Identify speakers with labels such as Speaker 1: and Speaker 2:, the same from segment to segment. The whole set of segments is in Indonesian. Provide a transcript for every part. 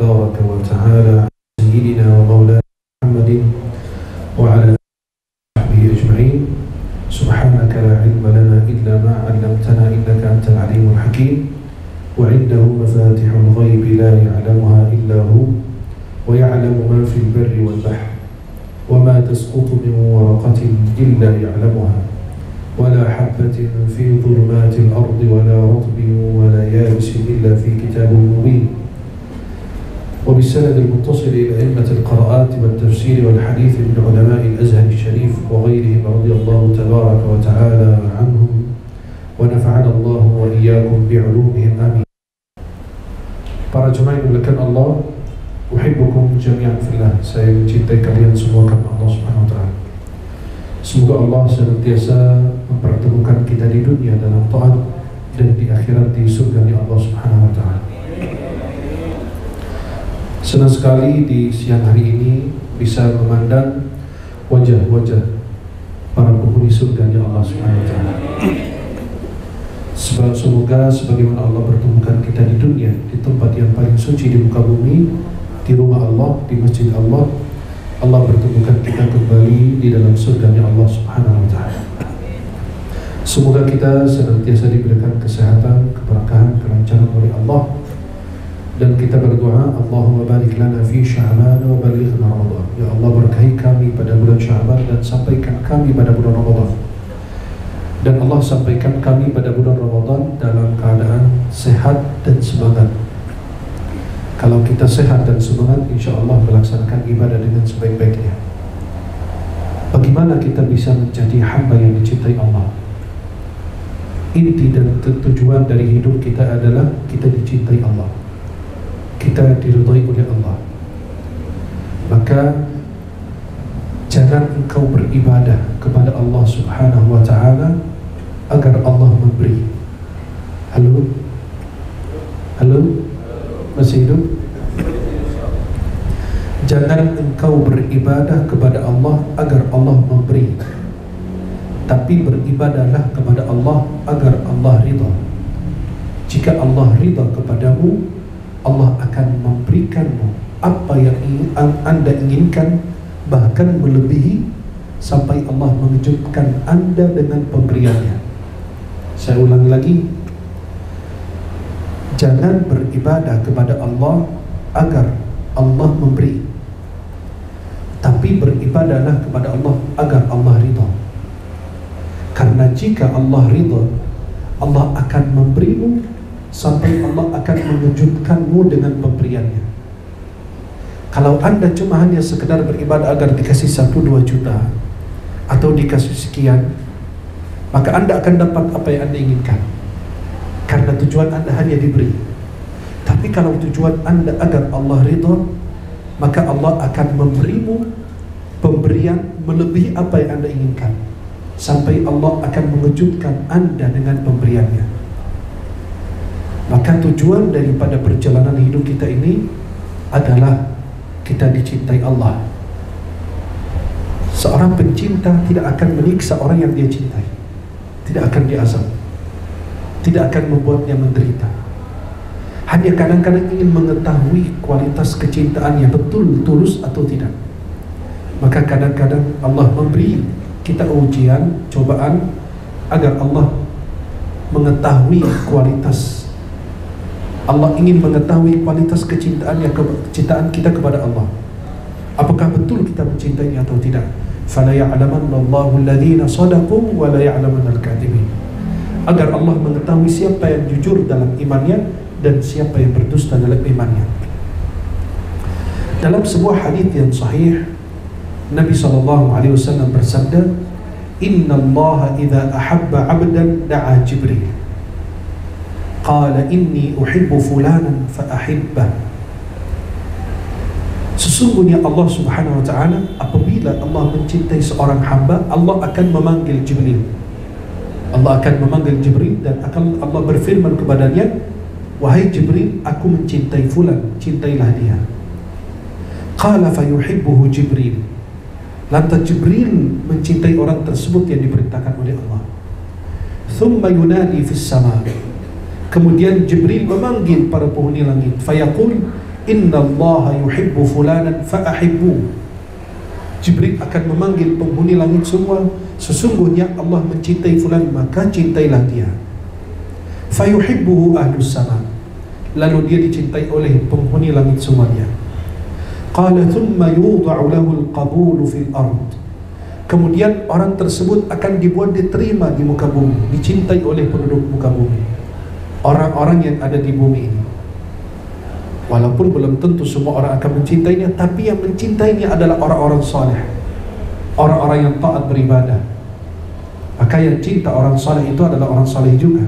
Speaker 1: تبارك وتعالى سيدنا ومولانا محمد وعلى آله وصحبه أجمعين. سبحانك لا علم لنا إلا ما علمتنا إنك أنت العليم الحكيم. وعنده مفاتح الغيب لا يعلمها إلا هو ويعلم ما في البر والبحر وما تسقط من ورقة إلا يعلمها ولا حبة في ظلمات الأرض ولا رطب ولا يابس إلا في كتاب مبين. وبالسند المتصل إلى أئمة القراءات والتفسير والحديث من علماء الأزهر الشريف وغيرهم رضي الله تبارك وتعالى عنهم ونفعنا الله وإياكم بعلومهم آمين. Para jemaah yang dimuliakan Allah, uhibbukum jami'an fillah. Saya mencintai kalian semua karena Allah Subhanahu wa taala. Semoga Allah senantiasa mempertemukan kita di dunia dalam taat dan di akhirat di surga Allah Subhanahu wa taala. Senang sekali di siang hari ini bisa memandang wajah-wajah para penghuni surga Allah Subhanahu wa taala. Semoga sebagaimana Allah pertemukan kita di dunia, di tempat yang paling suci di muka bumi, di rumah Allah, di masjid Allah, Allah pertemukan kita kembali di dalam surganya Allah Subhanahu wa taala. Semoga kita senantiasa diberikan kesehatan, keberkahan, kelancaran oleh Allah, dan kita berdoa, Allahumma barik lana fi Sya'ban wa balighna Ramadan. Ya Allah, berkahi kami pada bulan Sya'ban dan sampaikan kami pada bulan Ramadan. Dan Allah sampaikan kami pada bulan Ramadan dalam keadaan sehat dan semangat. Kalau kita sehat dan semangat, insya Allah melaksanakan ibadah dengan sebaik-baiknya. Bagaimana kita bisa menjadi hamba yang dicintai Allah? Inti dan tujuan dari hidup kita adalah kita dicintai Allah, kita diridhai oleh Allah. Maka jangan engkau beribadah kepada Allah Subhanahu wa taala agar Allah memberi. Halo? Halo? Masih hidup? Jangan engkau beribadah kepada Allah agar Allah memberi, tapi beribadahlah kepada Allah agar Allah ridha. Jika Allah ridha kepadamu, Allah akan memberikanmu apa yang anda inginkan, bahkan melebihi, sampai Allah mengejutkan anda dengan pemberiannya. Saya ulangi lagi, jangan beribadah kepada Allah agar Allah memberi, tapi beribadahlah kepada Allah agar Allah ridha. Karena jika Allah ridha, Allah akan memberimu sampai Allah akan mengejutkanmu dengan pemberiannya. Kalau anda cuma hanya sekedar beribadah agar dikasih 1-2 juta atau dikasih sekian, maka anda akan dapat apa yang anda inginkan, karena tujuan anda hanya diberi. Tapi kalau tujuan anda agar Allah ridha, maka Allah akan memberimu pemberian melebihi apa yang anda inginkan, sampai Allah akan mengejutkan anda dengan pemberiannya. Maka tujuan daripada perjalanan hidup kita ini adalah kita dicintai Allah. Seorang pencinta tidak akan menyiksa orang yang dia cintai, tidak akan diazab, tidak akan membuatnya menderita. Hanya kadang-kadang ingin mengetahui kualitas kecintaannya betul tulus atau tidak. Maka kadang-kadang Allah memberi kita ujian, cobaan, agar Allah mengetahui kualitas. Allah ingin mengetahui kualitas kecintaan kita kepada Allah. Apakah betul kita mencintainya atau tidak? Fala ya'lamanna Allahu alladhina sadaqu wa la ya'lamanna al-kadhibin. Agar Allah mengetahui siapa yang jujur dalam imannya dan siapa yang berdusta dalam imannya. Dalam sebuah hadis yang sahih, Nabi SAW bersabda, Inna Allah idha ahabba abdan da'a Jibril qala inni uhibbu fulanan fa ahibbah. Sesungguhnya Allah Subhanahu wa ta'ala, apabila Allah mencintai seorang hamba, Allah akan memanggil Jibril. Allah akan memanggil Jibril dan akan Allah berfirman kepadanya, wahai Jibril, aku mencintai fulan, cintailah dia. Qala fayuhibbuhu Jibril. Lantas Jibril mencintai orang tersebut yang diperintahkan oleh Allah. Thumma yunadi fis sama. Kemudian Jibril memanggil para penghuni langit. Fayaqul innallaha yuhibbu fulanan fa'ahibbu. Jibril akan memanggil penghuni langit semua, sesungguhnya Allah mencintai fulan, maka cintailah dia. Fayuhibbuhu ahlus sama, lalu dia dicintai oleh penghuni langit semuanya. Qala thumma yudha'u lahu al-qabulu fil ard. Kemudian orang tersebut akan dibuat diterima di muka bumi, dicintai oleh penduduk muka bumi, orang-orang yang ada di bumi ini. Walaupun belum tentu semua orang akan mencintainya, tapi yang mencintainya adalah orang-orang saleh, orang-orang yang taat beribadah. Maka yang cinta orang saleh itu adalah orang saleh juga.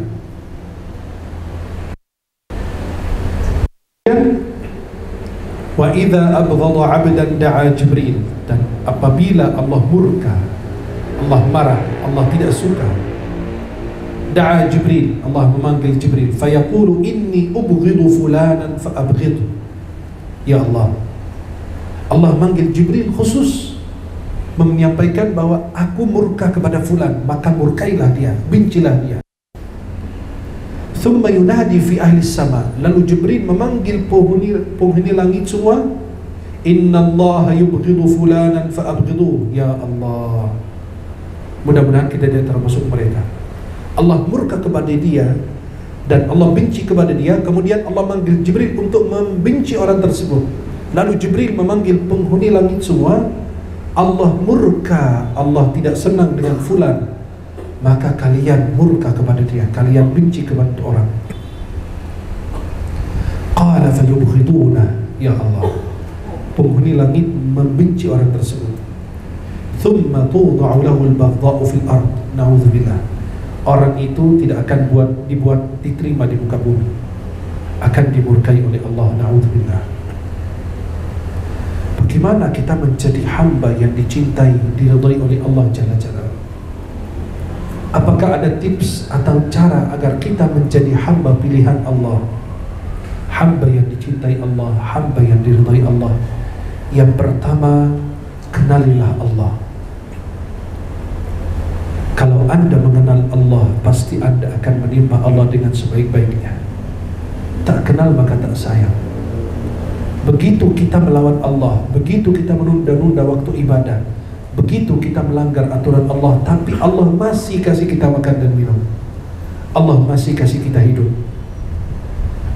Speaker 1: Wa idza abghadha 'abdan da'a Jibril, dan apabila Allah murka, Allah marah, Allah tidak suka, da'a Jibril, Allah memanggil Jibril, fayaqulu inni ubghidu fulanan fa'abghidhu. Ya Allah, Allah manggil Jibril khusus menyampaikan bahwa aku murka kepada fulan, maka murkailah dia, bencilah dia. Thumma yunadi fi ahli sama, lalu Jibril memanggil penghuni langit semua, innallaha yubghidu fulanan fa'abghidhu. Ya Allah, mudah-mudahan kita termasuk mereka. Allah murka kepada dia dan Allah benci kepada dia, kemudian Allah manggil Jibril untuk membenci orang tersebut. Lalu Jibril memanggil penghuni langit semua, Allah murka, Allah tidak senang dengan fulan, maka kalian murka kepada dia, kalian benci kepada orang. Qala fayubghiduna, ya Allah, penghuni langit membenci orang tersebut. Thumma tudha'u lahu al-baghdha'u fil ard, na'udzubillah. Orang itu tidak akan dibuat diterima di muka bumi, akan dimurkai oleh Allah, na'udzubillah. Bagaimana kita menjadi hamba yang dicintai, diridhai oleh Allah Jalla Jalla? Apakah ada tips atau cara agar kita menjadi hamba pilihan Allah, hamba yang dicintai Allah, hamba yang diridhai Allah? Yang pertama, kenalilah Allah. Kalau Anda mengenal Allah, pasti Anda akan menimba Allah dengan sebaik-baiknya. Tak kenal maka tak sayang. Begitu kita melawan Allah, begitu kita menunda-nunda waktu ibadah, begitu kita melanggar aturan Allah, tapi Allah masih kasih kita makan dan minum, Allah masih kasih kita hidup,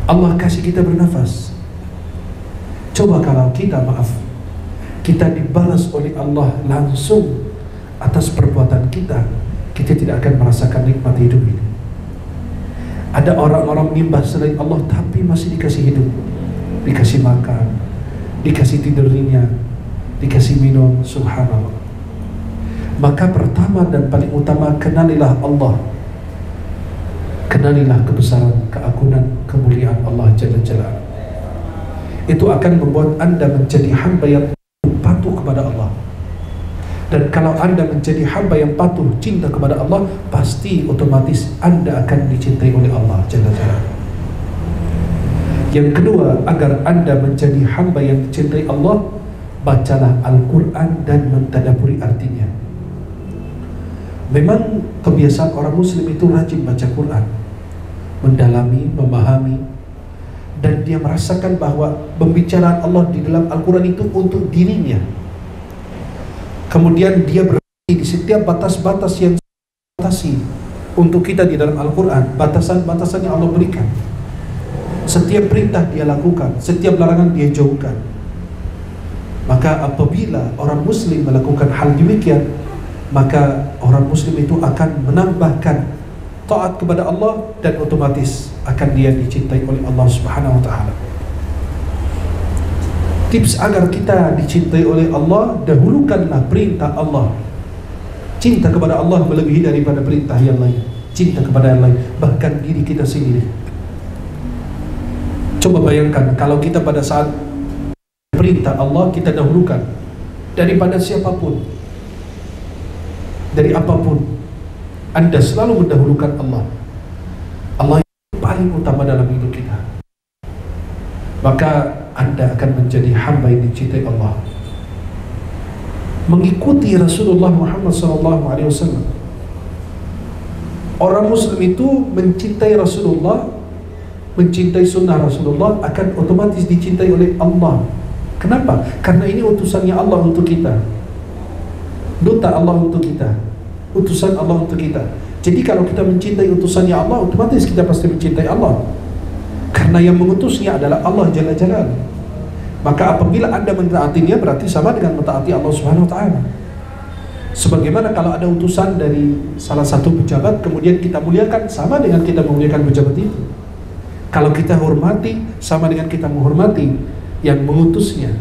Speaker 1: Allah kasih kita bernafas. Coba kalau kita kita dibalas oleh Allah langsung atas perbuatan kita, kita tidak akan merasakan nikmat hidup ini. Ada orang-orang menyembah selain Allah tapi masih dikasih hidup, dikasih makan, dikasih tidurnya, dikasih minum, subhanallah. Maka pertama dan paling utama, kenalilah Allah. Kenalilah kebesaran, keagungan, kemuliaan Allah Jalla Jalla. Itu akan membuat Anda menjadi hamba yang patuh kepada Allah. Dan kalau Anda menjadi hamba yang patuh, cinta kepada Allah, pasti otomatis Anda akan dicintai oleh Allah Jalla Jalla. Yang kedua, agar Anda menjadi hamba yang dicintai Allah, bacalah Al-Quran dan mentadaburi artinya. Memang kebiasaan orang muslim itu rajin baca Quran, mendalami, memahami, dan dia merasakan bahwa pembicaraan Allah di dalam Al-Quran itu untuk dirinya. Kemudian dia berhenti di setiap batas-batas yang batasi untuk kita di dalam Al-Quran, batasan-batasan yang Allah berikan. Setiap perintah dia lakukan, setiap larangan dia jauhkan. Maka apabila orang muslim melakukan hal demikian, maka orang muslim itu akan menambahkan taat kepada Allah, dan otomatis akan dia dicintai oleh Allah Subhanahu wa taala. Tips agar kita dicintai oleh Allah, dahulukanlah perintah Allah. Cinta kepada Allah melebihi daripada perintah yang lain, cinta kepada yang lain, bahkan diri kita sendiri. Coba bayangkan kalau kita pada saat perintah Allah kita dahulukan daripada siapapun, dari apapun, Anda selalu mendahulukan Allah. Allah yang paling utama dalam hidup kita, maka Anda akan menjadi hamba yang dicintai Allah. Mengikuti Rasulullah Muhammad SAW. Orang muslim itu mencintai Rasulullah, mencintai sunnah Rasulullah akan otomatis dicintai oleh Allah. Kenapa? Karena ini utusannya Allah untuk kita, duta Allah untuk kita, utusan Allah untuk kita. Jadi kalau kita mencintai utusannya Allah, otomatis kita pasti mencintai Allah, karena yang mengutusnya adalah Allah Jalla Jalal. Maka apabila Anda mentaatinya, berarti sama dengan mentaati Allah Subhanahu wa Ta'ala. Sebagaimana kalau ada utusan dari salah satu pejabat kemudian kita muliakan, sama dengan kita memuliakan pejabat itu. Kalau kita hormati, sama dengan kita menghormati yang mengutusnya.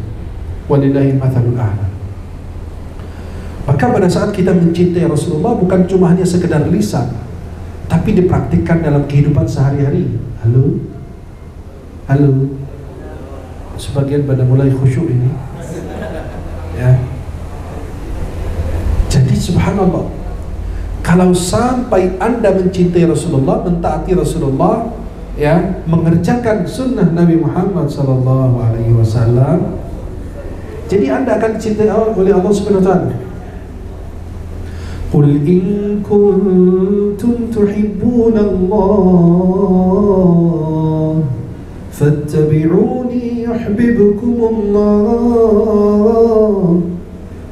Speaker 1: Walillahil mathalul a'la. Maka pada saat kita mencintai Rasulullah, bukan cuma hanya sekedar lisan, tapi dipraktikkan dalam kehidupan sehari-hari. Halo? Halo? Sebagian pada mulai khusyuk ini, ya. Jadi subhanallah, kalau sampai Anda mencintai Rasulullah, mentaati Rasulullah, ya, mengerjakan sunnah Nabi Muhammad SAW, jadi Anda akan dicintai oleh Allah Subhanahu wa Ta'ala. Qul in kuntum tuhibbuna Allah fattabi'uni yuhibbukumullah.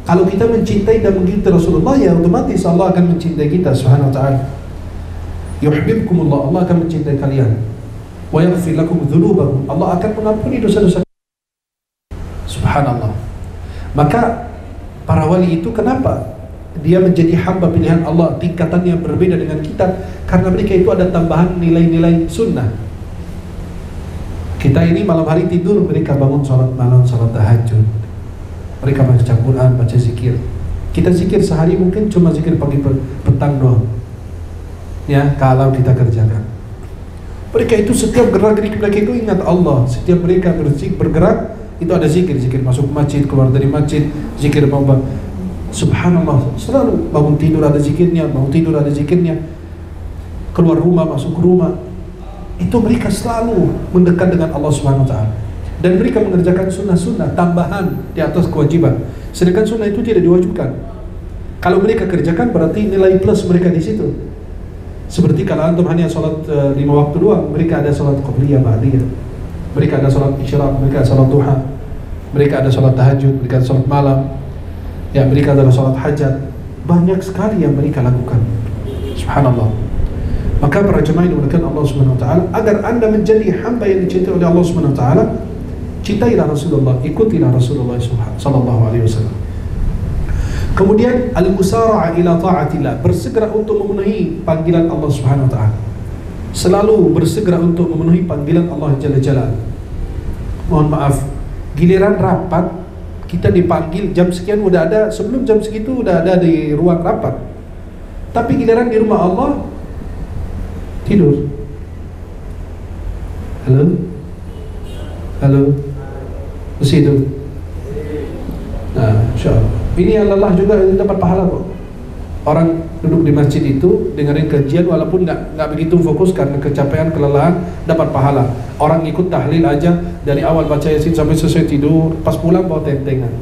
Speaker 1: Kalau kita mencintai dan mengikuti Rasulullah, ya otomatis Allah akan mencintai kita Subhanahu wa Ta'ala. Yuhibbukumullah, Allah akan mencintai kalian. Wa yaghfir lakum dzunubakum, Allah akan mengampuni dosa-dosa. Subhanallah. Maka para wali itu kenapa dia menjadi hamba pilihan Allah, tingkatannya berbeda dengan kita? Karena mereka itu ada tambahan nilai-nilai sunnah. Kita ini malam hari tidur, mereka bangun sholat malam, sholat tahajud, mereka baca Quran, baca zikir. Kita zikir sehari mungkin cuma zikir pagi petang doang, ya, kalau kita kerjakan. Mereka itu setiap gerak-gerik mereka itu ingat Allah. Setiap mereka bergerak itu ada zikir, zikir masuk masjid, keluar dari masjid, zikir bangun. Subhanallah, selalu bangun tidur ada zikirnya, bangun tidur ada zikirnya, keluar rumah, masuk rumah. Itu mereka selalu mendekat dengan Allah Subhanahu wa Ta'ala. Dan mereka mengerjakan sunnah-sunnah tambahan di atas kewajiban. Sedangkan sunnah itu tidak diwajibkan. Kalau mereka kerjakan berarti nilai plus mereka di situ. Seperti kalau antum hanya sholat 5 waktu doang, mereka ada sholat qabliyah, ba'diyah. Mereka ada sholat isyraq, mereka ada sholat duha, mereka ada sholat tahajud, mereka ada sholat malam, ya, mereka ada sholat hajat. Banyak sekali yang mereka lakukan. Subhanallah. Maka para jemaah yang dimuliakan Allah Subhanahu wa Ta'ala, agar Anda menjadi hamba yang dicintai oleh Allah Subhanahu wa Ta'ala, cintailah Rasulullah, ikutilah Rasulullah sallallahu alaihi wasallam. Kemudian al-musara'a ila ta'atillah, bersegera untuk memenuhi panggilan Allah Subhanahu wa Ta'ala. Selalu bersegera untuk memenuhi panggilan Allah Jalla Jalal. Mohon maaf, giliran rapat kita dipanggil jam sekian udah ada, sebelum jam segitu udah ada di ruang rapat. Tapi giliran di rumah Allah tidur. Halo? Halo? Masih itu? Nah, insyaAllah. Ini yang lelah juga dapat pahala kok. Orang duduk di masjid itu dengerin kajian walaupun nggak begitu fokus karena kecapean, kelelahan, dapat pahala. Orang ikut tahlil aja dari awal baca Yasin sampai selesai tidur, pas pulang bawa tentengan.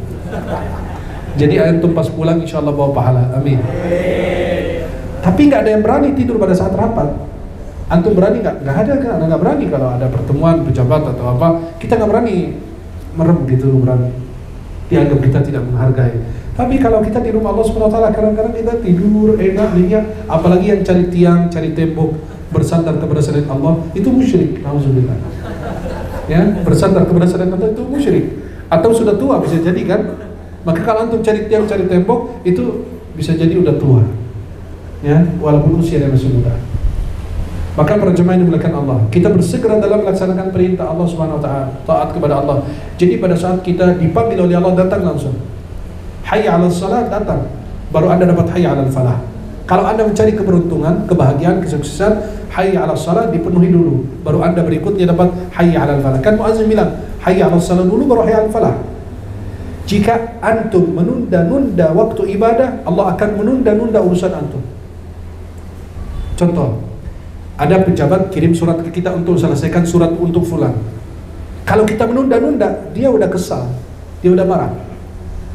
Speaker 1: Jadi antum pas pulang insyaallah bawa pahala. Amin. Tapi nggak ada yang berani tidur pada saat rapat. Antum berani nggak? Nggak ada kan? Nggak berani kalau ada pertemuan pejabat atau apa. Kita nggak berani merem gitu, berani. Dianggap kita tidak menghargai. Tapi kalau kita di rumah Allah Subhanahu wa Ta'ala, kadang-kadang kita tidur enak, nyenyak. Apalagi yang cari tiang, cari tembok, bersandar kepada selain Allah, itu musyrik. Nauzubillah. Ya, bersandar kepada selain Allah itu musyrik. Atau sudah tua bisa jadi kan? Maka kalau antum cari tiang, cari tembok, itu bisa jadi udah tua. Ya, walaupun usia masih muda. Maka para jemaah yang dimuliakan Allah, kita bersegera dalam melaksanakan perintah Allah Subhanahu wa Ta'ala, taat kepada Allah. Jadi pada saat kita dipanggil oleh Allah, datang langsung. Hayya 'alal salat, datang. Baru Anda dapat hayya 'alal falah. Kalau Anda mencari keberuntungan, kebahagiaan, kesuksesan, hayya 'alal salat dipenuhi dulu. Baru Anda berikutnya dapat hayya 'alal falah. Kan muazzin bilang, hayya 'alal salat dulu baru hayya 'alal falah. Jika antum menunda-nunda waktu ibadah, Allah akan menunda-nunda urusan antum. Contoh, ada pejabat kirim surat ke kita untuk selesaikan surat untuk fulan. Kalau kita menunda-nunda, dia udah kesal, dia udah marah.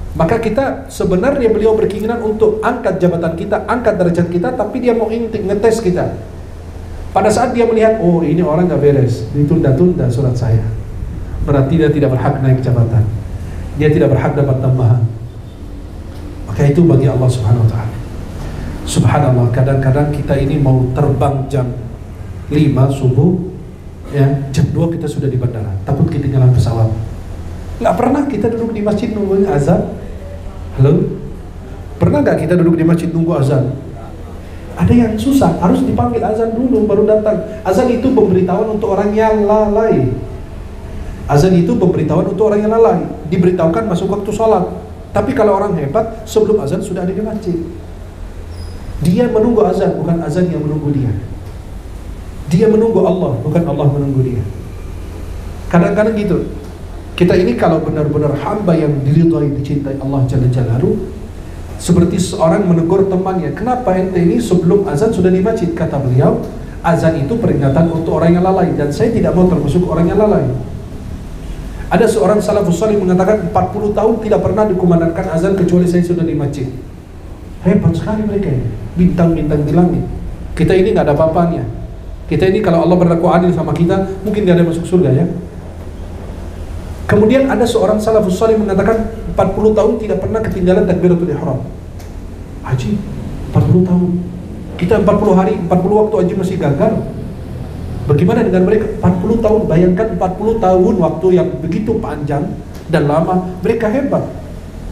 Speaker 1: Maka kita sebenarnya beliau berkeinginan untuk angkat jabatan kita, angkat derajat kita, tapi dia mau ngetes kita. Pada saat dia melihat, oh ini orang gak beres, ditunda-tunda surat saya, berarti dia tidak berhak naik jabatan, dia tidak berhak dapat tambahan. Maka itu bagi Allah Subhanahu wa ta'ala. Subhanallah, kadang-kadang kita ini mau terbang jam 5 subuh, ya, jam 2 kita sudah di bandara, takut ketinggalan pesawat. Nggak pernah kita duduk di masjid nunggu azan. Halo? Pernah nggak kita duduk di masjid nunggu azan? Ada yang susah, harus dipanggil azan dulu baru datang. Azan itu pemberitahuan untuk orang yang lalai. Azan itu pemberitahuan untuk orang yang lalai, diberitahukan masuk waktu sholat. Tapi kalau orang hebat, sebelum azan sudah ada di masjid. Dia menunggu azan, bukan azan yang menunggu dia. Dia menunggu Allah, bukan Allah menunggu dia. Kadang-kadang gitu. Kita ini kalau benar-benar hamba yang diridhai, dicintai Allah Jalla Jalaluhu, seperti seorang menegur temannya, kenapa ente ini sebelum azan sudah di masjid? Kata beliau, azan itu peringatan untuk orang yang lalai, dan saya tidak mau termasuk orang yang lalai. Ada seorang salafus salih mengatakan 40 tahun tidak pernah dikumandangkan azan kecuali saya sudah di masjid. Hebat sekali mereka ini, bintang-bintang di langit. Kita ini nggak ada apa-apanya. Kita ini kalau Allah berlaku adil sama kita, mungkin nggak ada masuk surga ya. Kemudian ada seorang salafus salih mengatakan 40 tahun tidak pernah ketinggalan takbiratul ihram. Haji 40 tahun. Kita 40 hari, 40 waktu haji masih gagal. Bagaimana dengan mereka? 40 tahun, bayangkan 40 tahun waktu yang begitu panjang dan lama. Mereka hebat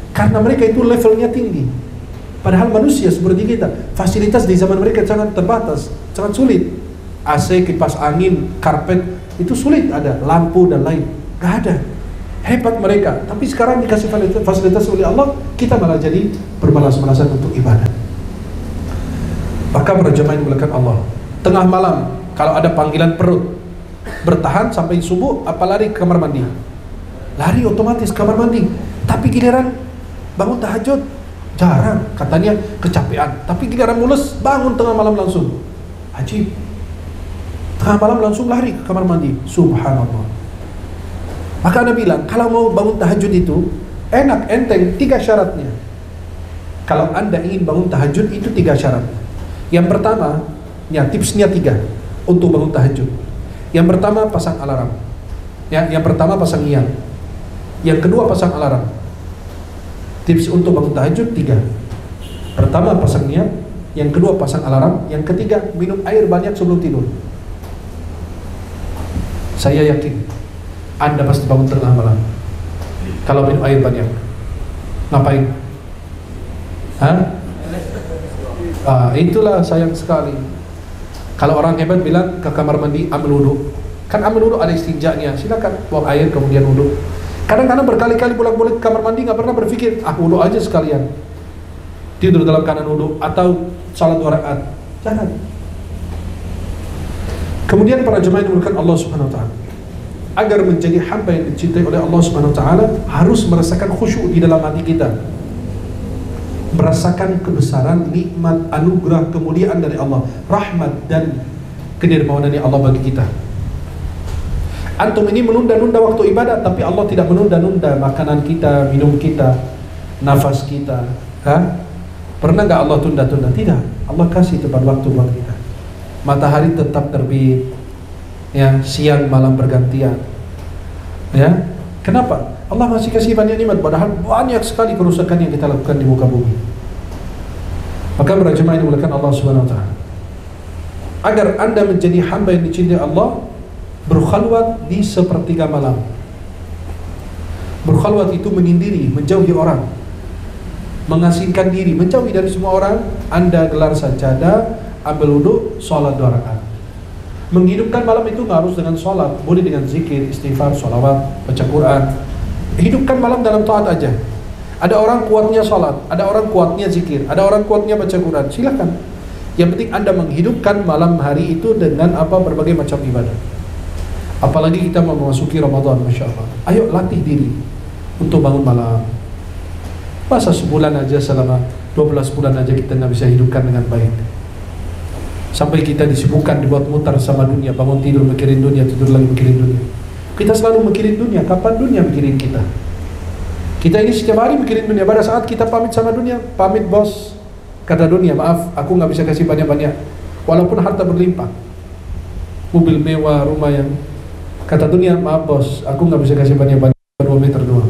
Speaker 1: karena mereka itu levelnya tinggi. Padahal manusia seperti kita, fasilitas di zaman mereka sangat terbatas, sangat sulit. AC, kipas angin, karpet, itu sulit ada, lampu dan lain, gak ada. Hebat mereka, tapi sekarang dikasih fasilitas oleh Allah, kita malah jadi bermalas-malasan untuk ibadah. Maka para jemaah yang dimuliakan Allah, tengah malam kalau ada panggilan perut, bertahan sampai subuh, apa lari ke kamar mandi? Lari otomatis ke kamar mandi. Tapi giliran bangun tahajud, jarang, katanya kecapean. Tapi giliran mules, bangun tengah malam langsung. Ajib, tengah malam langsung lari ke kamar mandi. Subhanallah. Maka Anda bilang, kalau mau bangun tahajud itu enak, enteng, 3 syaratnya. Kalau Anda ingin bangun tahajud itu 3 syarat. Yang pertama, ya tipsnya 3 untuk bangun tahajud. Yang pertama pasang alarm. Ya, yang pertama pasang niat. Yang kedua pasang alarm. Tips untuk bangun tahajud 3. Pertama pasang niat, yang kedua pasang alarm, yang ketiga minum air banyak sebelum tidur. Saya yakin Anda pasti bangun tengah malam kalau minum air banyak. Ngapain? Itulah sayang sekali. Kalau orang hebat bilang ke kamar mandi ambil wudu, kan ambil wudu ada istinjanya, silakan buang air kemudian wudu. Kadang-kadang berkali-kali bolak-balik ke kamar mandi nggak pernah berpikir, wudu aja sekalian, tidur dalam keadaan wudu atau salat 2 rakaat. Jangan. Kemudian para jemaah yang dimuliakan Allah Subhanahu wa taala, agar menjadi hamba yang dicintai oleh Allah Subhanahu wa taala harus merasakan khusyuk di dalam hati kita. Merasakan kebesaran nikmat, anugerah, kemuliaan dari Allah, rahmat dan kedermawan dari Allah bagi kita. Antum ini menunda-nunda waktu ibadah, tapi Allah tidak menunda-nunda makanan kita, minum kita, nafas kita. Pernah nggak Allah tunda-tunda? Tidak. Allah kasih tepat waktu buat kita. Matahari tetap terbit, ya, siang malam bergantian. Ya, kenapa? Allah masih kasih banyak nikmat, padahal banyak sekali kerusakan yang kita lakukan di muka bumi. Maka para jemaah yang dimuliakan Allah Subhanahu wa taala, agar Anda menjadi hamba yang dicintai Allah, berkhalwat di sepertiga malam. Berkhalwat itu menyendiri, menjauhi orang, mengasingkan diri, menjauhi dari semua orang. Anda gelar sajadah, ambil wudu, sholat 2 rakaat. Menghidupkan malam itu nggak harus dengan sholat, boleh dengan zikir, istighfar, sholawat, baca Quran. Hidupkan malam dalam taat aja. Ada orang kuatnya sholat, ada orang kuatnya zikir, ada orang kuatnya baca Quran, silakan. Yang penting Anda menghidupkan malam hari itu dengan berbagai macam ibadah. Apalagi kita mau memasuki Ramadan, Masya Allah. Ayo latih diri untuk bangun malam. Masa sebulan aja, selama 12 bulan aja kita nggak bisa hidupkan dengan baik. Sampai kita disibukkan, dibuat mutar sama dunia, bangun tidur mikirin dunia, tidur lagi mikirin dunia. Kita selalu mikirin dunia, kapan dunia mikirin kita? Kita ini setiap hari mikirin dunia. Pada saat kita pamit sama dunia, pamit bos, kata dunia, maaf, aku nggak bisa kasih banyak-banyak, walaupun harta berlimpah. mobil mewah, rumah yang kata dunia, maaf bos, aku nggak bisa kasih banyak-banyak, 2 meter doang.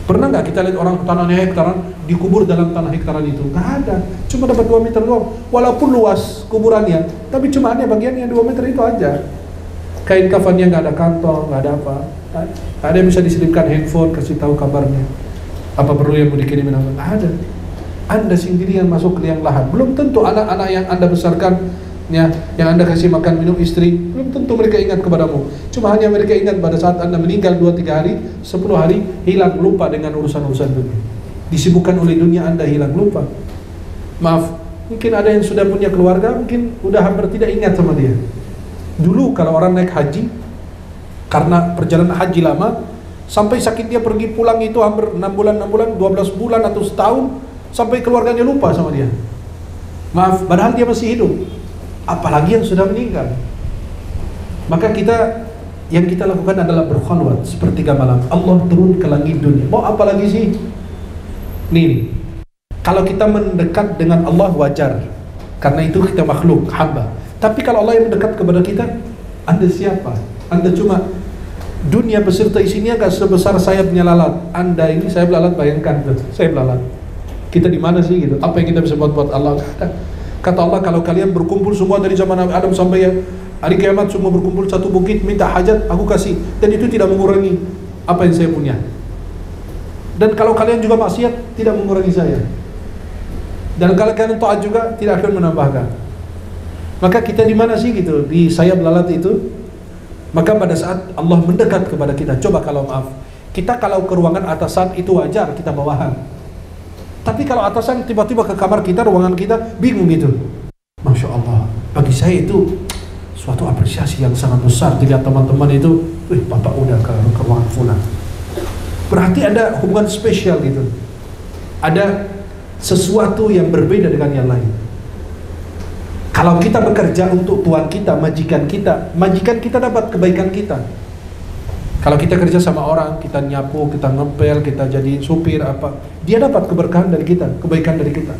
Speaker 1: Pernah nggak kita lihat orang tanahnya hektaran dikubur dalam tanah hektaran itu? Nggak ada, cuma dapat 2 meter doang. Walaupun luas kuburannya, tapi cuma hanya bagiannya 2 meter itu aja. Kain kafannya nggak ada kantong, nggak ada apa. Ada yang bisa diselipkan handphone, kasih tahu kabarnya. Apa perlu yang mau dikirimin apa? Nggak ada. Anda sendiri yang masuk ke liang lahat. Belum tentu anak-anak yang Anda besarkan, yang Anda kasih makan minum istri, belum tentu mereka ingat kepadamu. Cuma hanya mereka ingat pada saat Anda meninggal 2-3 hari, 10 hari, hilang lupa dengan urusan-urusan dunia. Disibukkan oleh dunia, Anda hilang lupa. Maaf, mungkin ada yang sudah punya keluarga, mungkin udah hampir tidak ingat sama dia. Dulu kalau orang naik haji, karena perjalanan haji lama, sampai sakit dia pergi pulang itu hampir 6 bulan, 12 bulan atau setahun, sampai keluarganya lupa sama dia. Maaf, padahal dia masih hidup. Apalagi yang sudah meninggal. Maka yang kita lakukan adalah berkhalwat sepertiga malam. Allah turun ke langit dunia. Mau apa lagi sih? Nih, kalau kita mendekat dengan Allah wajar, karena itu kita makhluk, hamba. Tapi kalau Allah yang mendekat kepada kita, Anda siapa? Anda cuma dunia beserta isinya gak sebesar sayapnya lalat. Anda ini sayap lalat, bayangkan tuh, sayap lalat. Kita di mana sih gitu? Apa yang kita bisa buat Allah? Kata Allah, kalau kalian berkumpul semua dari zaman Nabi Adam sampai hari kiamat, semua berkumpul satu bukit, minta hajat, aku kasih. Dan itu tidak mengurangi apa yang saya punya. Dan kalau kalian juga maksiat, tidak mengurangi saya. Dan kalau kalian taat juga, tidak akan menambahkan. Maka kita di mana sih gitu? Di sayap lalat itu. Maka pada saat Allah mendekat kepada kita, coba kalau maaf, kita kalau ke ruangan atasan itu wajar, kita bawahan. Tapi kalau atasan tiba-tiba ke kamar kita, ruangan kita, bingung gitu. Masya Allah, bagi saya itu suatu apresiasi yang sangat besar. Dilihat teman-teman itu, wih, bapak udah ke ruangan fulan. Berarti ada hubungan spesial gitu. Ada sesuatu yang berbeda dengan yang lain. Kalau kita bekerja untuk tuan kita, majikan kita dapat kebaikan kita. Kalau kita kerja sama orang, kita nyapu, kita ngepel, kita jadi supir apa, dia dapat keberkahan dari kita, kebaikan dari kita.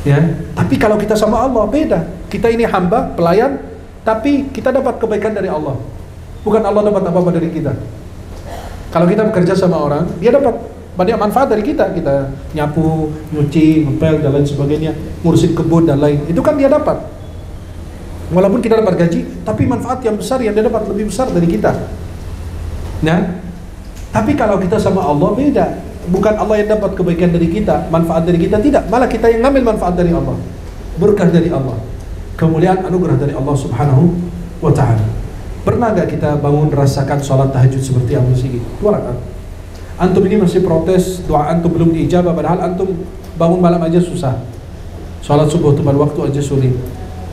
Speaker 1: Ya, tapi kalau kita sama Allah beda. Kita ini hamba, pelayan, tapi kita dapat kebaikan dari Allah. Bukan Allah dapat apa-apa dari kita. Kalau kita bekerja sama orang, dia dapat banyak manfaat dari kita. Kita nyapu, nyuci, ngepel dan lain sebagainya, ngurusin kebun dan lain. Itu kan dia dapat. Walaupun kita dapat gaji, tapi manfaat yang besar yang dia dapat lebih besar dari kita. Nah, tapi kalau kita sama Allah beda. Bukan Allah yang dapat kebaikan dari kita, manfaat dari kita, tidak. Malah kita yang ngambil manfaat dari Allah, berkah dari Allah, kemuliaan anugerah dari Allah Subhanahu wa ta'ala. Pernah gak kita bangun rasakan sholat tahajud seperti Abu Sigit? 2 rakaat. Antum ini masih protes, doa antum belum diijabah, padahal antum bangun malam aja susah. Sholat subuh tepat waktu aja sulit.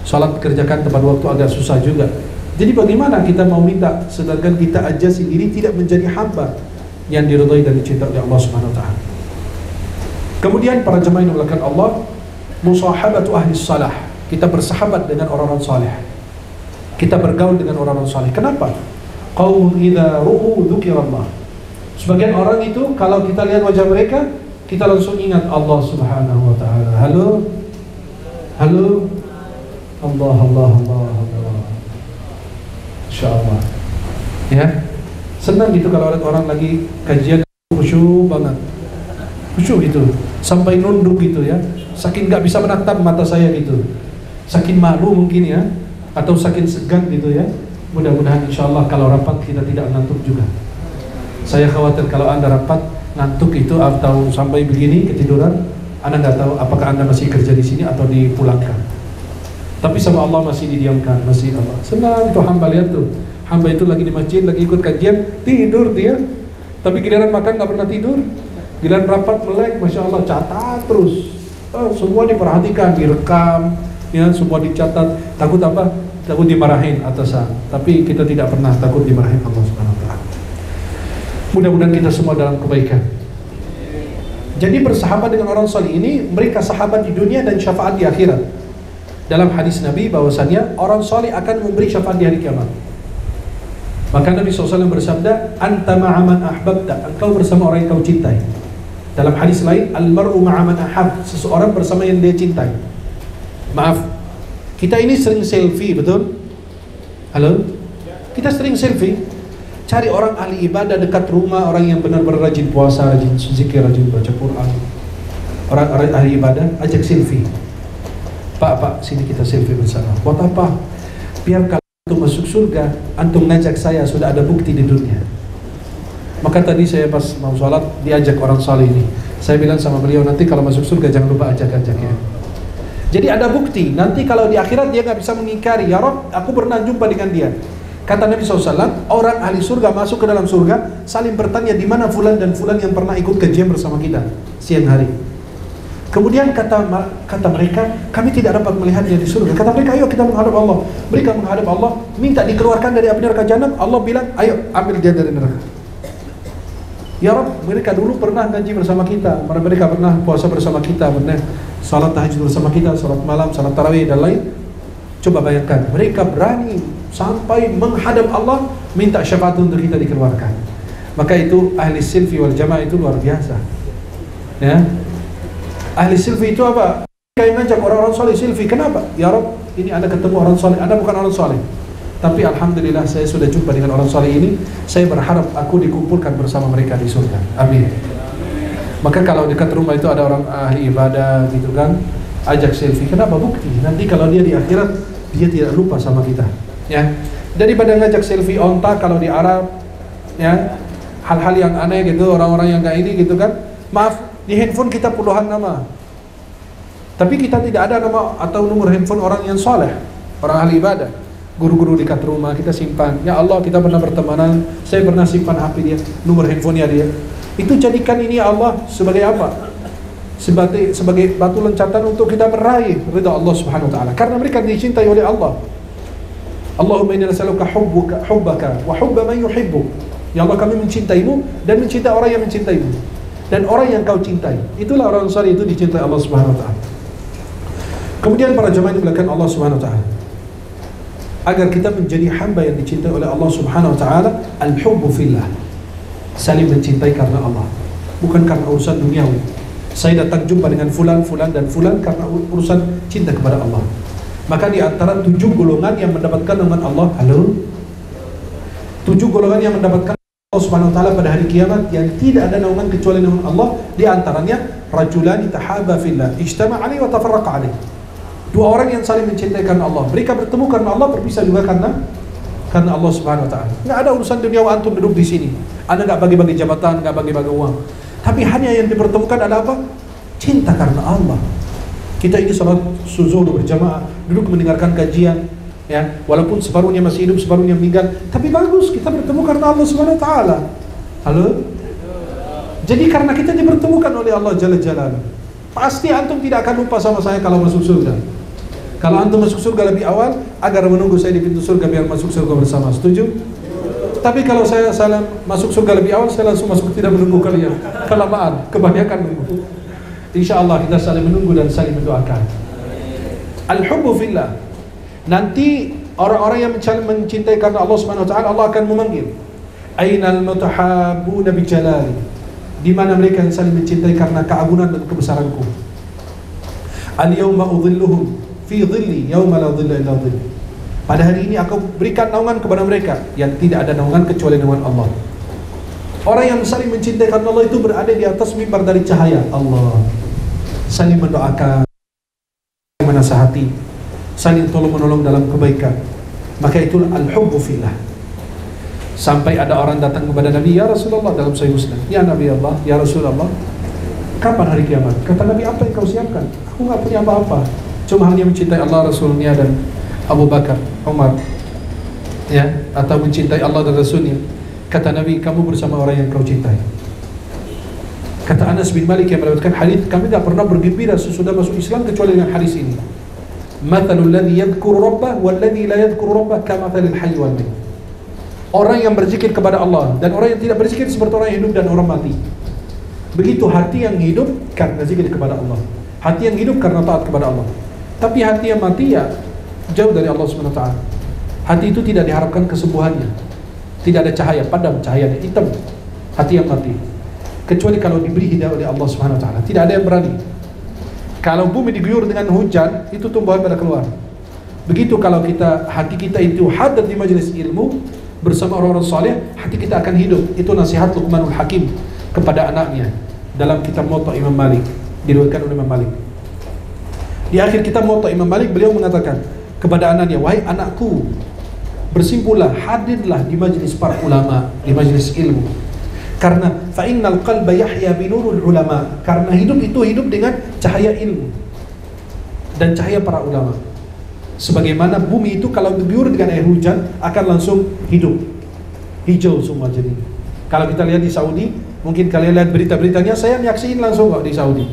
Speaker 1: Sholat kerjakan tepat waktu agak susah juga. Jadi bagaimana kita mau minta sedangkan kita aja sendiri tidak menjadi hamba yang diridhai dan dicintai oleh Allah Subhanahu wa taala. Kemudian para jemaah yang dimuliakan Allah, musahabatu ahli salah. Kita bersahabat dengan orang-orang saleh. Kita bergaul dengan orang-orang saleh. Kenapa? Qaum idza ru'u dzukirallah. Sebagian orang itu kalau kita lihat wajah mereka, kita langsung ingat Allah Subhanahu wa taala. Halo. Allah. Insyaallah. Ya. Senang gitu kalau lihat orang lagi kajian khusyuk banget. Khusyuk gitu. Sampai nunduk gitu ya. Saking enggak bisa menatap mata saya gitu. Saking malu mungkin ya, atau saking segan gitu ya. Mudah-mudahan insyaallah kalau rapat kita tidak ngantuk juga. Saya khawatir kalau Anda rapat ngantuk itu atau sampai begini ketiduran, Anda nggak tahu apakah Anda masih kerja di sini atau dipulangkan. Tapi sama Allah masih didiamkan, masih Allah. Senang tuh hamba, lihat tuh. Hamba itu lagi di masjid, lagi ikut kajian, tidur dia. Tapi giliran makan nggak pernah tidur. Giliran rapat melek, Masya Allah, catat terus. Semua diperhatikan, direkam, ya, semua dicatat. Takut apa? Takut dimarahin atasan. Tapi kita tidak pernah takut dimarahin Allah Subhanahu wa taala. Mudah-mudahan kita semua dalam kebaikan. Jadi bersahabat dengan orang saleh ini, mereka sahabat di dunia dan syafaat di akhirat. Dalam hadis Nabi bahwasannya orang saleh akan memberi syafaat di hari kiamat. Maka Nabi SAW bersabda, anta ma'aman ahbabta, engkau bersama orang yang kau cintai. Dalam hadis lain, al-mar'u ma'aman ahab, seseorang bersama yang dia cintai. Maaf, kita ini sering selfie, betul? Halo? Kita sering selfie. Cari orang ahli ibadah dekat rumah, orang yang benar-benar rajin puasa, rajin zikir, rajin baca Quran. Orang ahli ibadah, ajak selfie. Pak, sini kita selfie bersama. Buat apa? Biar kalau antum masuk surga, antum ngajak saya, sudah ada bukti di dunia. Maka tadi saya pas mau sholat, diajak orang saleh ini. Saya bilang sama beliau, nanti kalau masuk surga jangan lupa ajak-ajak ya. Jadi ada bukti, nanti kalau di akhirat dia nggak bisa mengingkari, ya Rob, aku pernah jumpa dengan dia. Kata Nabi SAW, orang ahli surga masuk ke dalam surga, saling bertanya di mana fulan dan fulan yang pernah ikut kajian bersama kita siang hari. Kemudian kata mereka, kami tidak dapat melihat dia di surga. Kata mereka, ayo kita menghadap Allah. Mereka menghadap Allah, minta dikeluarkan dari api neraka jahanam. Allah bilang, ayo ambil dia dari neraka. Ya Rob, mereka dulu pernah ngaji bersama kita, mereka pernah puasa bersama kita, pernah salat tahajud bersama kita, salat malam, salat tarawih dan lain. Coba bayangkan, mereka berani sampai menghadap Allah minta syafaat untuk kita dikeluarkan. Maka itu ahli silfi wal jamaah itu luar biasa. Ya. Ahli silfi itu apa? Kayak ngajak orang-orang soleh silfi. Kenapa? Ya Rob, ini Anda ketemu orang soleh, Anda bukan orang soleh. Tapi alhamdulillah saya sudah jumpa dengan orang soleh ini. Saya berharap aku dikumpulkan bersama mereka di surga. Amin. Maka kalau dekat rumah itu ada orang ahli ibadah gitu kan, ajak selfie. Kenapa? Bukti. Nanti kalau dia di akhirat, dia tidak lupa sama kita. Ya. Daripada ngajak selfie onta kalau di Arab, ya, hal-hal yang aneh gitu, orang-orang yang kayak ini gitu kan. Maaf, di handphone kita puluhan nama. Tapi kita tidak ada nama atau nomor handphone orang yang soleh, orang ahli ibadah. Guru-guru dekat rumah kita simpan. Ya Allah, kita pernah bertemanan, saya pernah simpan HP dia, nomor handphonenya dia. Itu jadikan ini ya Allah sebagai apa? Sebagai batu loncatan untuk kita meraih ridha Allah Subhanahu wa taala. Karena mereka dicintai oleh Allah. Allahumma inna nas'aluka hubbaka wa hubba man yuhibbuk. Ya Allah, kami mencintaimu dan mencintai orang yang mencintaimu. Dan orang yang kau cintai. Itulah orang saleh itu dicintai Allah Subhanahu wa taala. Kemudian para jemaah yang dimuliakan Allah Subhanahu wa taala, agar kita menjadi hamba yang dicintai oleh Allah Subhanahu wa taala, al-hubbu fillah. Saling mencintai karena Allah, bukan karena urusan duniawi. Saya datang jumpa dengan fulan dan fulan karena urusan cinta kepada Allah. Maka di antara 7 golongan yang mendapatkan naungan Allah, 7 golongan yang mendapatkan Allah Subhanahu wa taala pada hari kiamat yang tidak ada naungan kecuali naungan Allah, di antaranya rajulani tahaba fillah, ijtama'a alaihi wa tafarraqa alaihi. 2 orang yang saling mencintai karena Allah. Mereka bertemu karena Allah, berpisah juga karena Allah Subhanahu wa taala. Enggak ada urusan dunia antum duduk di sini. Anda enggak bagi-bagi jabatan, enggak bagi-bagi uang. Tapi hanya yang dipertemukan adalah apa? Cinta karena Allah. Kita ini salat zuhur berjamaah, duduk mendengarkan kajian, ya. Walaupun separuhnya masih hidup, separuhnya meninggal, tapi bagus kita bertemu karena Allah Subhanahu wa taala. Halo? Jadi karena kita dipertemukan oleh Allah Jalla Jalaluhu. Pasti antum tidak akan lupa sama saya kalau masuk surga. Kalau antum masuk surga lebih awal, agar menunggu saya di pintu surga biar masuk surga bersama. Setuju? Tapi kalau saya salah masuk surga lebih awal, saya langsung masuk, tidak menunggu kalian. Kelamaan, kebanyakan menunggu. Insya Allah kita saling menunggu dan saling mendoakan. Al-hubbu fillah. Nanti orang-orang yang mencintai karena Allah Subhanahu wa taala, Allah akan memanggil. Ainal mutahabbuna bi jalali. Di mana mereka yang saling mencintai karena keagungan dan kebesaranku. Al-yawma udhilluhum fi dhilli yawma la dhilla illa dhilli. Pada hari ini aku berikan naungan kepada mereka yang tidak ada naungan kecuali naungan Allah. Orang yang saling mencintai karena Allah itu berada di atas mimbar dari cahaya Allah. Saling mendoakan, menasihati, saling tolong-menolong dalam kebaikan. Maka itulah al-hubbu fillah. Sampai ada orang datang kepada Nabi, ya Rasulullah, dalam Sahih Muslim, ya Nabi Allah, ya Rasulullah, kapan hari kiamat? Kata Nabi, apa yang kau siapkan? Aku nggak punya apa-apa, cuma hanya mencintai Allah, Rasulnya dan Abu Bakar, Umar, ya, atau mencintai Allah dan Rasulnya. Kata Nabi, kamu bersama orang yang kau cintai. Kata Anas bin Malik yang meriwayatkan hadis, kami tidak pernah bergembira sesudah masuk Islam kecuali dengan hadis ini. Mathalul ladzi yadhkuru rabbah wal ladzi la yadhkuru rabbah kamathalil hayy wal mayyit. Orang yang berzikir kepada Allah dan orang yang tidak berzikir seperti orang yang hidup dan orang mati. Begitu hati yang hidup karena zikir kepada Allah, hati yang hidup karena taat kepada Allah. Tapi hati yang mati ya jauh dari Allah Subhanahu wa taala. Hati itu tidak diharapkan kesembuhannya. Tidak ada cahaya, padam cahayanya, hitam hati yang mati. Kecuali kalau diberi hidayah oleh Allah Subhanahu wa taala. Tidak ada yang berani. Kalau bumi diguyur dengan hujan, itu tumbuhan pada keluar. Begitu kalau hati kita itu hadir di majelis ilmu bersama orang-orang saleh, hati kita akan hidup. Itu nasihat Luqmanul Hakim kepada anaknya dalam kitab Muwatta Imam Malik, diriwayatkan oleh Imam Malik. Di akhir kitab Muwatta Imam Malik, beliau mengatakan kepada anaknya, wahai anakku, bersimpulah, hadirlah di majelis para ulama, di majelis ilmu. Karena fa innal qalba yahya binurul ulama, karena hidup itu hidup dengan cahaya ilmu dan cahaya para ulama. Sebagaimana bumi itu kalau diguyur dengan air hujan akan langsung hidup, hijau semua. Jadi kalau kita lihat di Saudi, mungkin kalian lihat berita-beritanya, saya nyaksiin langsung kok di Saudi.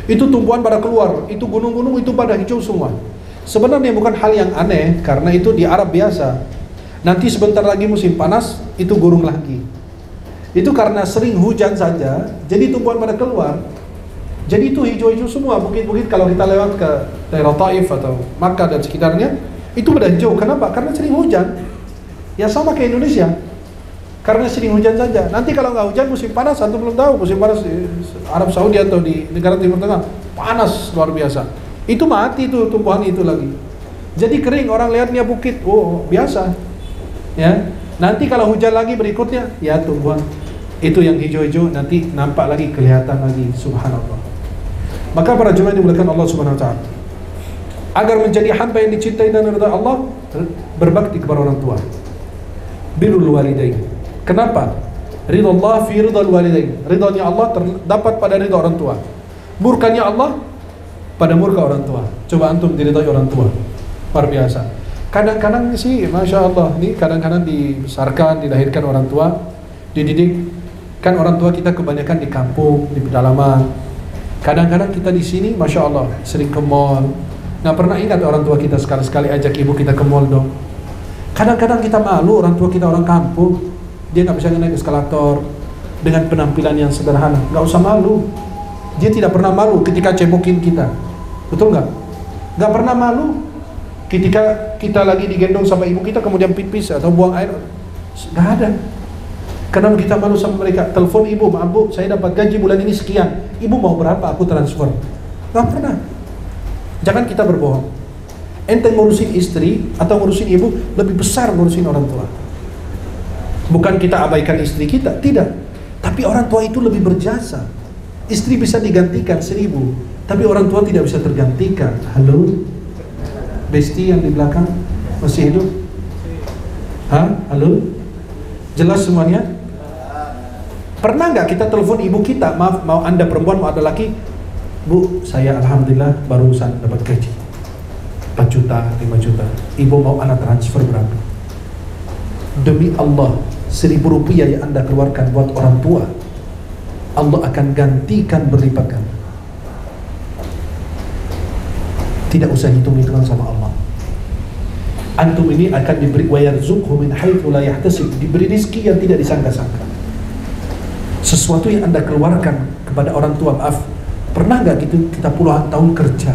Speaker 1: Itu tumbuhan pada keluar, itu gunung-gunung itu pada hijau semua. Sebenarnya bukan hal yang aneh, karena itu di Arab biasa. Nanti sebentar lagi musim panas, itu gurung lagi. Itu karena sering hujan saja, jadi tumbuhan pada keluar. Jadi itu hijau-hijau semua. Bukit-bukit kalau kita lewat ke daerah Taif atau Makkah dan sekitarnya, itu pada hijau. Kenapa? Karena sering hujan. Ya sama kayak Indonesia, karena sering hujan saja. Nanti kalau nggak hujan musim panas, antum belum tahu musim panas di Arab Saudi atau di negara Timur Tengah, panas luar biasa. Itu mati tuh tumbuhan itu lagi. Jadi kering, orang lihatnya bukit, oh biasa. Ya, nanti kalau hujan lagi berikutnya, ya tumbuhan itu yang hijau-hijau nanti nampak lagi, kelihatan lagi. Subhanallah. Maka para jemaah yang dimuliakan Allah Subhanahu wa taala, agar menjadi hamba yang dicintai dan ridha Allah, berbakti kepada orang tua. Birrul walidain. Kenapa? Ridha Allah fi ridhal walidain. Ridhanya Allah terdapat pada ridha orang tua. Murkanya Allah pada murka orang tua. Coba antum diridhai orang tua. Luar biasa. Kadang-kadang sih, masya Allah, nih kadang-kadang dibesarkan, dilahirkan orang tua, dididik. Kan orang tua kita kebanyakan di kampung, di pedalaman. Kadang-kadang kita di sini, masya Allah, sering ke mall. Nggak pernah ingat orang tua kita sekali-sekali ajak ibu kita ke mall dong. Kadang-kadang kita malu, orang tua kita orang kampung, dia nggak bisa naik eskalator dengan penampilan yang sederhana. Nggak usah malu. Dia tidak pernah malu ketika cebokin kita, betul nggak? Nggak pernah malu ketika kita lagi digendong sama ibu kita kemudian pipis atau buang air, nggak ada. Karena kita malu sama mereka. Telepon ibu, maaf bu, saya dapat gaji bulan ini sekian. Ibu mau berapa? Aku transfer. Nggak pernah. Jangan kita berbohong. Ente ngurusin istri atau ngurusin ibu lebih besar ngurusin orang tua. Bukan kita abaikan istri kita, tidak. Tapi orang tua itu lebih berjasa. Istri bisa digantikan 1000, tapi orang tua tidak bisa tergantikan. Halo, Besti yang di belakang masih hidup? Hah? Halo? Jelas semuanya? Pernah nggak kita telepon ibu kita, maaf, mau anda perempuan, mau ada laki, bu, saya alhamdulillah barusan dapat gaji 4 juta, 5 juta, ibu mau anda transfer berapa? Demi Allah, 1000 rupiah yang anda keluarkan buat orang tua, Allah akan gantikan berlipat ganda. Tidak usah hitung-hitungan sama Allah. Antum ini akan diberi wa yarzuqhu min haitsu la yahtasib, diberi rezeki yang tidak disangka-sangka. Sesuatu yang anda keluarkan kepada orang tua, maaf, pernah nggak gitu kita puluhan tahun kerja,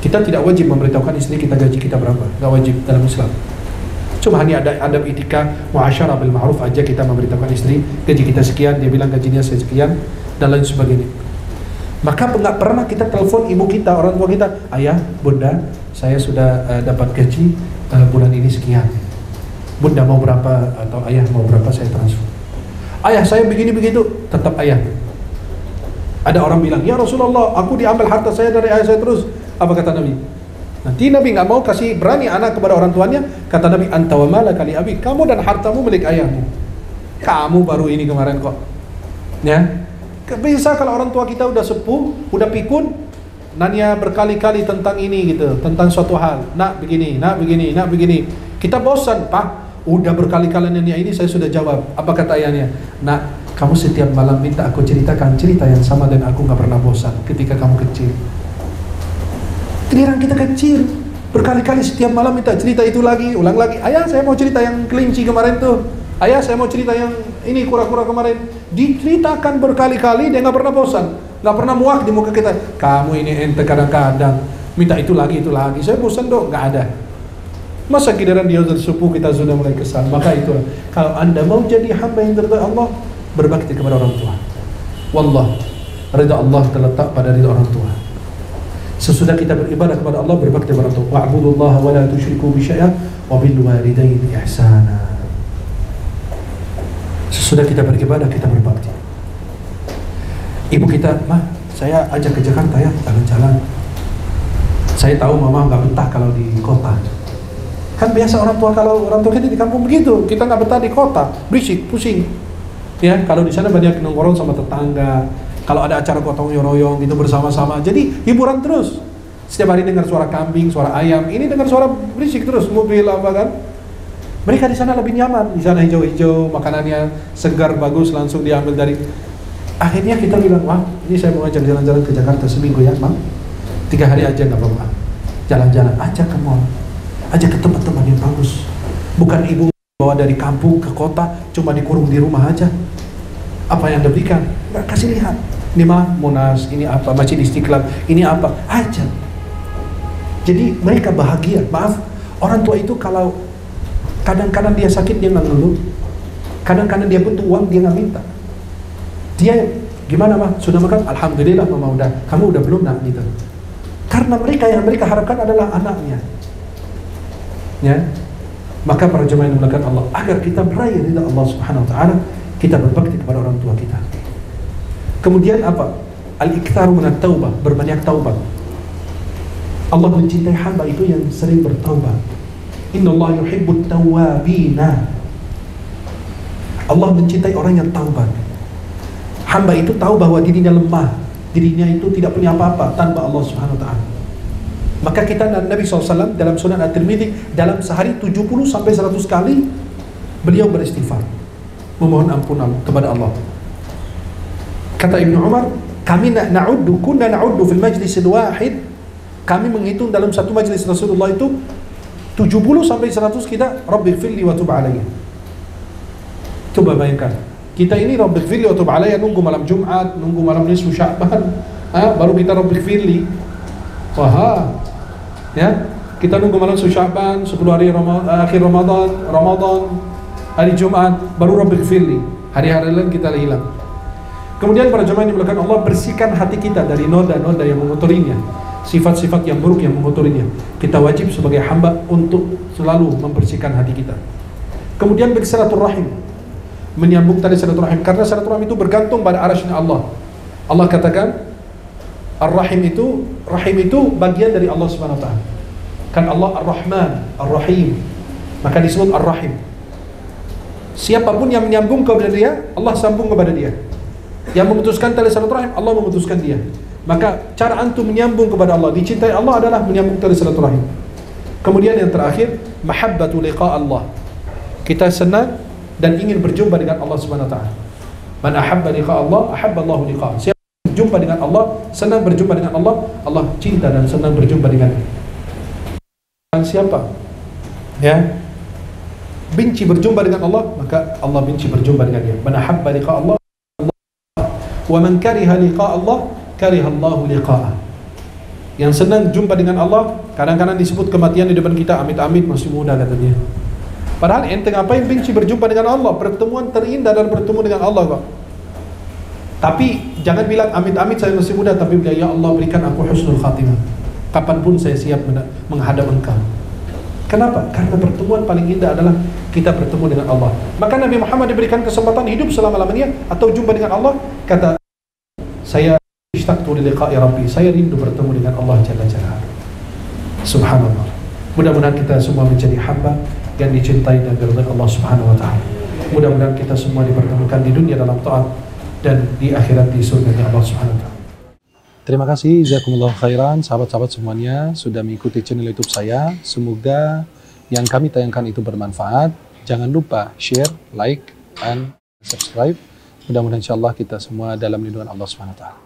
Speaker 1: kita tidak wajib memberitahukan istri kita gaji kita berapa, nggak wajib dalam Islam. Cuma hanya ada adab etika muasyarah bil ma'ruf aja, kita memberitahukan istri gaji kita sekian, dia bilang gajinya sekian dan lain sebagainya. Maka nggak pernah kita telepon ibu kita, orang tua kita, ayah, bunda, saya sudah dapat gaji bulan ini sekian, bunda mau berapa, atau ayah mau berapa, saya transfer. Ayah saya begini begitu, tetap ayah. Ada orang bilang, ya Rasulullah, aku diambil harta saya dari ayah saya terus. Apa kata Nabi? Nanti Nabi nggak mau kasih berani anak kepada orang tuanya. Kata Nabi, anta wa malaka li abi, kamu dan hartamu milik ayahmu. Kamu baru ini kemarin kok. Ya, bisa kalau orang tua kita udah sepuh, udah pikun, nanya berkali-kali tentang ini gitu, tentang suatu hal. Nak begini, nak begini, nak begini. Kita bosan, Pak. Udah berkali-kali nanya ini, saya sudah jawab. Apa kata ayahnya? Nak, kamu setiap malam minta aku ceritakan cerita yang sama dan aku nggak pernah bosan ketika kamu kecil. Giliran kita kecil, berkali-kali setiap malam minta cerita itu lagi, ulang lagi. Ayah, saya mau cerita yang kelinci kemarin tuh. Ayah, saya mau cerita yang ini kura-kura kemarin. Diceritakan berkali-kali, dia nggak pernah bosan, nggak pernah muak di muka kita. Kamu ini ente kadang-kadang minta itu lagi, saya bosan dong, nggak ada. Masa giliran dia sudah sepuh kita sudah mulai kesal. Maka itulah, kalau anda mau jadi hamba yang diridhai Allah, berbakti kepada orang tua. Wallah, ridha Allah terletak pada ridha orang tua. Sesudah kita beribadah kepada Allah, berbakti kepada Allah. Wa'budullaha wa la tusyriku bi syai'an wa bil walidaini ihsana. Sesudah kita beribadah, kita berbakti. Ibu kita, "Mah, saya ajak ke Jakarta ya, jalan-jalan. Saya tahu mama nggak betah kalau di kota." Kan biasa orang tua, kalau orang tua kita di kampung begitu, kita nggak betah di kota, berisik, pusing. Ya, kalau di sana banyak nongkrong sama tetangga. Kalau ada acara gotong royong gitu bersama-sama, jadi hiburan terus. Setiap hari dengar suara kambing, suara ayam, ini dengar suara berisik terus, mobil apa kan. Mereka di sana lebih nyaman, di sana hijau-hijau, makanannya segar, bagus, langsung diambil dari. Akhirnya kita bilang, "Wah, ini saya mau ajak jalan-jalan ke Jakarta seminggu ya, Mam. 3 hari aja nggak apa-apa. Jalan-jalan aja ke mall, aja ke tempat-tempat yang bagus. Bukan ibu bawa dari kampung ke kota, cuma dikurung di rumah aja. Apa yang Anda berikan? Nggak kasih lihat. Ini mah Monas, ini apa, Masjid Istiqlal, ini apa, aja." Jadi mereka bahagia. Maaf, orang tua itu kalau kadang-kadang dia sakit dia nggak ngeluh, kadang-kadang dia butuh uang dia nggak minta. Dia gimana mah? Sudah makan? Alhamdulillah mama udah. Kamu udah belum nak gitu. Karena mereka yang mereka harapkan adalah anaknya. Ya, maka para jemaah yang dimuliakan Allah, agar kita meraih ridha Allah Subhanahu Wa Taala, kita berbakti kepada orang tua kita. Kemudian apa? Al-iktsaru minat taubah, berbanyak taubat. Allah mencintai hamba itu yang sering bertaubat. Innallaha yuhibbut tawwabina. Allah mencintai orang yang taubat. Hamba itu tahu bahwa dirinya lemah, dirinya itu tidak punya apa-apa tanpa Allah Subhanahu Wa Taala. Maka kita Nabi SAW dalam Sunan At-Tirmidzi, dalam sehari 70 sampai 100 kali beliau beristighfar, memohon ampunan kepada Allah. Kata Ibnu Umar, kami kunna na'uddu fil majlis wahid, kami menghitung dalam satu majlis Rasulullah itu 70 sampai 100 kita Rabbighfirli wa tub alayya. Coba bayangkan, kita ini Rabbighfirli wa tub alayya nunggu malam Jumat, nunggu malam nisfu Sya'ban, baru kita Rabbighfirli. Wah, ya, kita nunggu malam Sya'ban, 10 hari akhir Ramadan, hari Jumat, baru Rabbighfirli. Hari-hari lain kita hilang. Kemudian para jemaah yang dimuliakan Allah, bersihkan hati kita dari noda-noda yang mengotorinya, sifat-sifat yang buruk yang mengotorinya. Kita wajib sebagai hamba untuk selalu membersihkan hati kita. Kemudian bersilaturahim, menyambung tali silaturahim, karena silaturahim itu bergantung pada arasy-Nya Allah. Allah katakan, Ar-Rahim itu bagian dari Allah Subhanahu Wa Taala. Kan Allah Ar-Rahman, Ar-Rahim, maka disebut Ar-Rahim. Siapapun yang menyambung kepada dia, Allah sambung kepada dia. Yang memutuskan tali silaturahim, Allah memutuskan dia. Maka cara antum menyambung kepada Allah, dicintai Allah adalah menyambung tali silaturahim. Kemudian yang terakhir, mahabbatu liqa Allah. Kita senang dan ingin berjumpa dengan Allah Subhanahu Wa Taala. Man ahabba liqa Allah, ahabba Allahu liqa. Siapa berjumpa dengan Allah, senang berjumpa dengan Allah, Allah cinta dan senang berjumpa dengannya. Dan siapa? Ya, benci berjumpa dengan Allah, maka Allah benci berjumpa dengan dia. Man ahabba liqa Allah, wa man kariha liqa Allah, kariha Allahu liqa'ah. Yang senang jumpa dengan Allah, kadang-kadang disebut kematian di depan kita, amit-amit masih muda kata dia. Padahal ente ngapain benci berjumpa dengan Allah? Pertemuan terindah dan bertemu dengan Allah kok. Tapi jangan bilang amit-amit saya masih muda, tapi bilang ya Allah berikan aku husnul khatimah. Kapanpun saya siap menghadap Engkau. Kenapa? Karena pertemuan paling indah adalah kita bertemu dengan Allah. Maka Nabi Muhammad diberikan kesempatan hidup selama-lamanya atau jumpa dengan Allah, kata, saya ishtaqtu li liqa'i rabbi, saya rindu bertemu dengan Allah Jalla Jalaluhu. Subhanallah. Mudah-mudahan kita semua menjadi hamba yang dicintai dan diridhai Allah Subhanahu Wa Taala. Mudah-mudahan kita semua dipertemukan di dunia dalam taat dan di akhirat di surga Allah Subhanahu Wa Taala. Terima kasih, jazakumullah khairan, sahabat-sahabat semuanya sudah mengikuti channel YouTube saya. Semoga yang kami tayangkan itu bermanfaat. Jangan lupa share, like, dan subscribe. Mudah-mudahan insyaallah kita semua dalam lindungan Allah Subhanahu Wa Taala.